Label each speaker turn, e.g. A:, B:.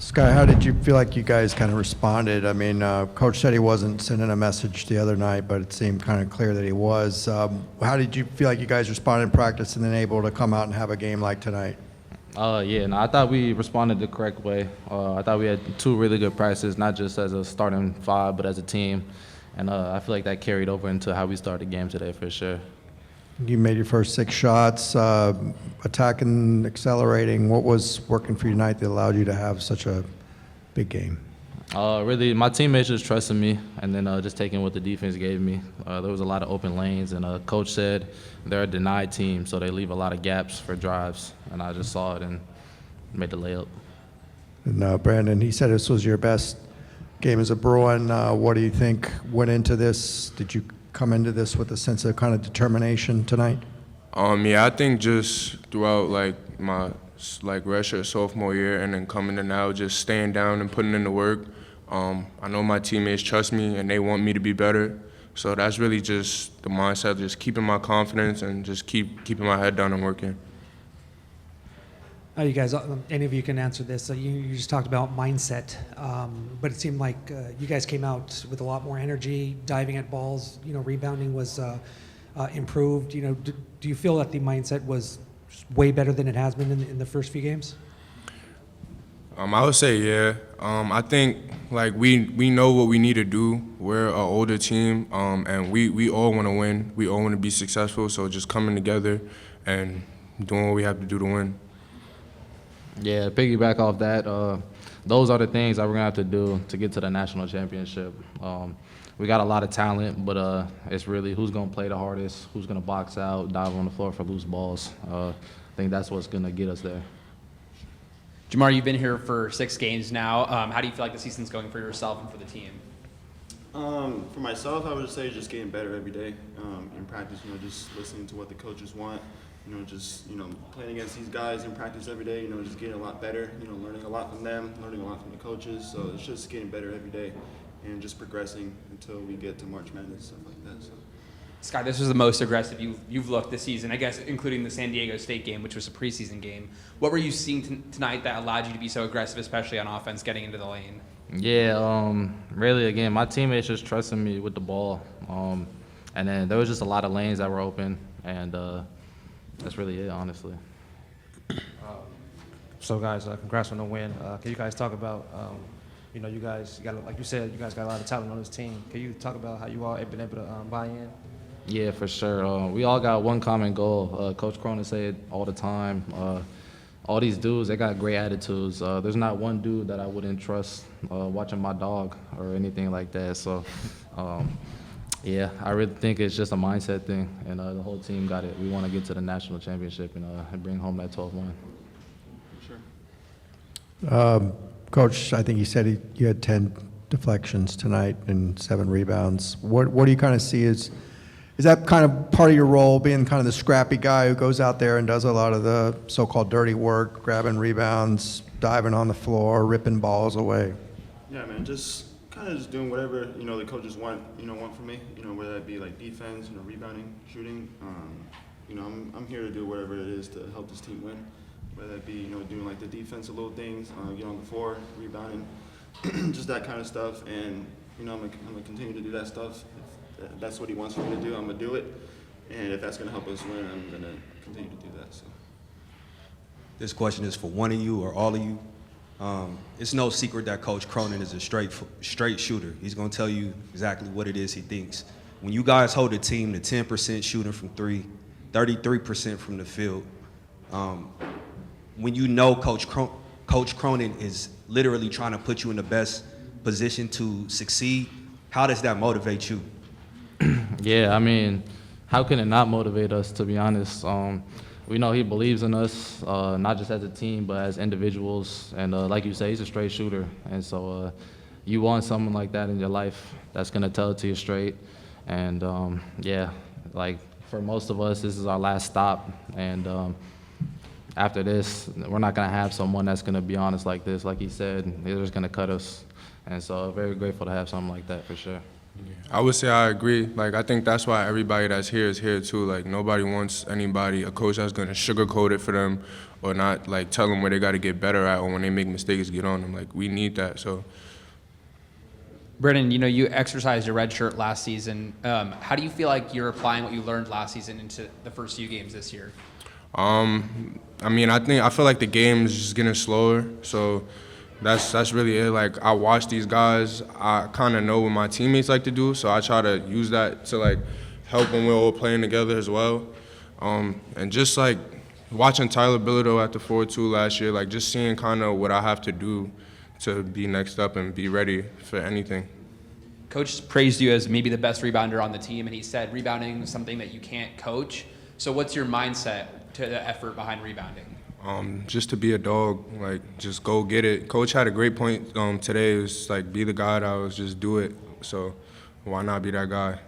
A: Skyy, how did you feel like you guys kind of responded? I mean, Coach said he wasn't sending a message the other night, but it seemed kind of clear that he was. How did you feel like you guys responded in practice and then able to come out and have a game like tonight?
B: I thought we responded the correct way. I thought we had two really good practices, not just as a starting five, but as a team. And I feel like that carried over into how we started the game today for sure.
A: You made your first 6 shots, attacking, accelerating. What was working for you tonight that allowed you to have such a big game?
B: Really, my teammates just trusted me, and then just taking what the defense gave me. There was a lot of open lanes, and Coach said they're a denied team, so they leave a lot of gaps for drives, and I just saw it and made the layup.
A: And Brandon, he said this was your best game as a Bruin. What do you think went into this? Did you come into this with a sense of kind of determination tonight?
C: Yeah, I think just throughout my redshirt sophomore year and then coming to now, just staying down and putting in the work. I know my teammates trust me and they want me to be better. So that's really just the mindset, just keeping my confidence and just keeping my head down and working.
D: You guys, any of you can answer this. You just talked about mindset, but it seemed like you guys came out with a lot more energy, diving at balls. Rebounding was improved. Do you feel that the mindset was way better than it has been in the first few games?
C: I would say yeah. I think we know what we need to do. We're an older team, and we all want to win. We all want to be successful. So just coming together and doing what we have to do to win.
B: Yeah, piggyback off that, those are the things that we're going to have to do to get to the national championship. We got a lot of talent, but it's really who's going to play the hardest, who's going to box out, dive on the floor for loose balls. I think that's what's going to get us there.
E: Jamar, you've been here for 6 games now. How do you feel like the season's going for yourself and for the team?
F: For myself, I would say just getting better every day in practice, just listening to what the coaches want. Playing against these guys in practice every day, just getting a lot better, learning a lot from them, learning a lot from the coaches. So it's just getting better every day and just progressing until we get to March Madness, stuff like that. So.
E: Skyy, this was the most aggressive you've looked this season, I guess, including the San Diego State game, which was a preseason game. What were you seeing tonight that allowed you to be so aggressive, especially on offense, getting into the lane?
B: Yeah, really, again, my teammates just trusted me with the ball. And then there was just a lot of lanes that were open, and that's really it, honestly.
G: So, guys, congrats on the win. Can you guys talk about, you guys got, like you said, you guys got a lot of talent on this team. Can you talk about how you all have been able to buy in?
B: Yeah, for sure. We all got one common goal. Coach Cronin said all the time, all these dudes, they got great attitudes. There's not one dude that I wouldn't trust watching my dog or anything like that. So, yeah, I really think it's just a mindset thing, and the whole team got it. We want to get to the national championship and bring home that 12th win.
F: Sure.
A: Coach, I think you said you had 10 deflections tonight and 7 rebounds. What do you kind of see as is that kind of part of your role, being kind of the scrappy guy who goes out there and does a lot of the so-called dirty work, grabbing rebounds, diving on the floor, ripping balls away?
F: Yeah, man, just kind of just doing whatever, the coaches want from me, whether that be like defense, rebounding, shooting. I'm here to do whatever it is to help this team win, whether that be, doing like the defensive little things, get on the floor, rebounding, just that kind of stuff. And, I'm gonna continue to do that stuff. If that's what he wants for me to do, I'm gonna do it. And if that's gonna help us win, I'm gonna continue to do that, so.
H: This question is for one of you or all of you. It's no secret that Coach Cronin is a straight shooter. He's going to tell you exactly what it is he thinks. When you guys hold a team to 10% shooting from 3, 33% from the field, when you know Coach Cronin is literally trying to put you in the best position to succeed, how does that motivate you?
B: Yeah, I mean, how can it not motivate us, to be honest? We know he believes in us, not just as a team, but as individuals. And like you say, he's a straight shooter. And so you want someone like that in your life that's going to tell it to you straight. And, yeah, like for most of us, this is our last stop. And after this, we're not going to have someone that's going to be honest like this. Like he said, they're just going to cut us. And so very grateful to have something like that for sure.
C: I would say I agree. Like, I think that's why everybody that's here is here too. Like, nobody wants a coach that's gonna sugarcoat it for them, or not like tell them where they got to get better at, or when they make mistakes, get on them. Like, we need that. So,
E: Brennan, you exercised your red shirt last season. How do you feel like you're applying what you learned last season into the first few games this year?
C: I mean, I feel like the game is just getting slower. So that's really it. Like, I watch these guys. I kind of know what my teammates like to do, so I try to use that to like help when we're all playing together as well. And just like watching Tyler Bilodeau at the 4-2 last year, like just seeing kind of what I have to do to be next up and be ready for anything.
E: Coach praised you as maybe the best rebounder on the team, and he said rebounding is something that you can't coach. So what's your mindset to the effort behind rebounding?
C: Just to be a dog, like just go get it. Coach had a great point today. It was like, be the guy that was just do it. So why not be that guy?